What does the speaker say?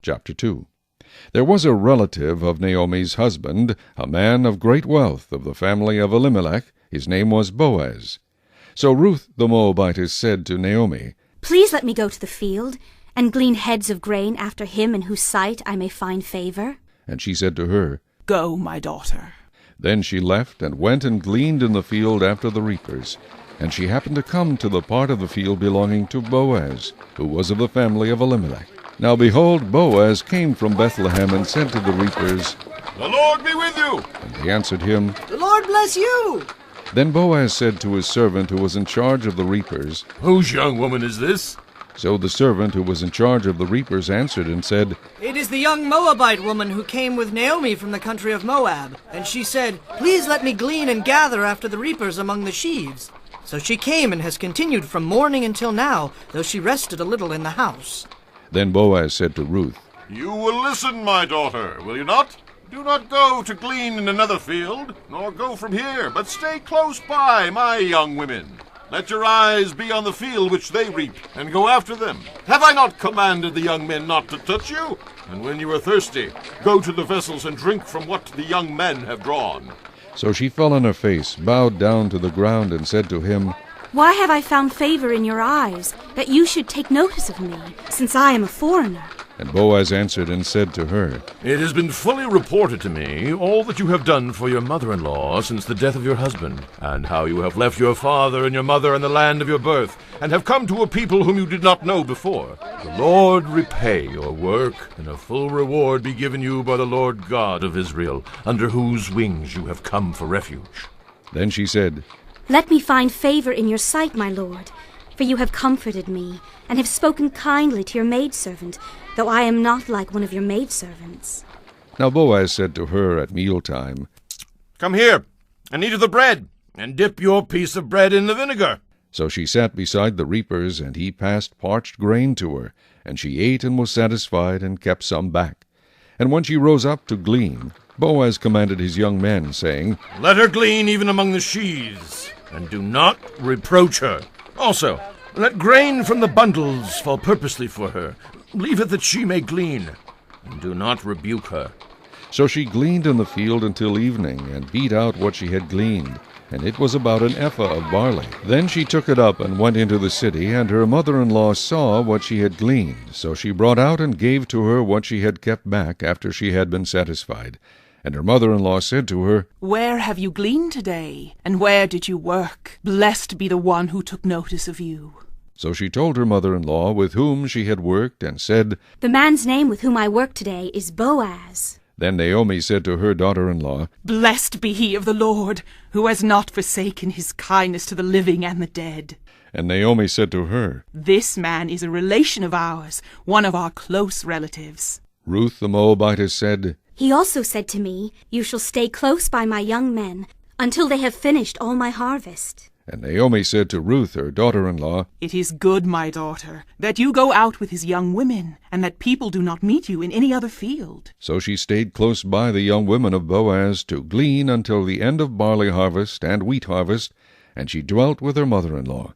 Chapter 2. There was a relative of Naomi's husband, a man of great wealth of the family of Elimelech. His name was Boaz. So Ruth the Moabitess said to Naomi, "Please let me go to the field, and glean heads of grain after him in whose sight I may find favor." And she said to her, "Go, my daughter." Then she left and went and gleaned in the field after the reapers. And she happened to come to the part of the field belonging to Boaz, who was of the family of Elimelech. Now behold, Boaz came from Bethlehem and said to the reapers, "The Lord be with you." And they answered him, "The Lord bless you." Then Boaz said to his servant who was in charge of the reapers, "Whose young woman is this?" So the servant who was in charge of the reapers answered and said, "It is the young Moabite woman who came with Naomi from the country of Moab. And she said, 'Please let me glean and gather after the reapers among the sheaves.' So she came and has continued from morning until now, though she rested a little in the house." Then Boaz said to Ruth, "You will listen, my daughter, will you not? Do not go to glean in another field, nor go from here, but stay close by my young women. Let your eyes be on the field which they reap, and go after them. Have I not commanded the young men not to touch you? And when you are thirsty, go to the vessels and drink from what the young men have drawn." So she fell on her face, bowed down to the ground, and said to him, "Why have I found favor in your eyes, that you should take notice of me, since I am a foreigner?" And Boaz answered and said to her, "It has been fully reported to me all that you have done for your mother-in-law since the death of your husband, and how you have left your father and your mother and the land of your birth, and have come to a people whom you did not know before. The Lord repay your work, and a full reward be given you by the Lord God of Israel, under whose wings you have come for refuge." Then she said, "Let me find favor in your sight, my lord, for you have comforted me, and have spoken kindly to your maidservant, though I am not like one of your maidservants." Now Boaz said to her at mealtime, "Come here, and eat of the bread, and dip your piece of bread in the vinegar." So she sat beside the reapers, and he passed parched grain to her, and she ate and was satisfied, and kept some back. And when she rose up to glean, Boaz commanded his young men, saying, "Let her glean even among the sheaves, and do not reproach her. Also, let grain from the bundles fall purposely for her. Leave it that she may glean, and do not rebuke her." So she gleaned in the field until evening, and beat out what she had gleaned, and it was about an ephah of barley. Then she took it up and went into the city, and her mother-in-law saw what she had gleaned. So she brought out and gave to her what she had kept back after she had been satisfied. And her mother-in-law said to her, "Where have you gleaned today? And where did you work? Blessed be the one who took notice of you." So she told her mother-in-law with whom she had worked, and said, "The man's name with whom I work today is Boaz." Then Naomi said to her daughter-in-law, "Blessed be he of the Lord, who has not forsaken his kindness to the living and the dead." And Naomi said to her, "This man is a relation of ours, one of our close relatives." Ruth the Moabitess said, "He also said to me, 'You shall stay close by my young men, until they have finished all my harvest.'" And Naomi said to Ruth her daughter-in-law, "It is good, my daughter, that you go out with his young women, and that people do not meet you in any other field." So she stayed close by the young women of Boaz to glean until the end of barley harvest and wheat harvest, and she dwelt with her mother-in-law.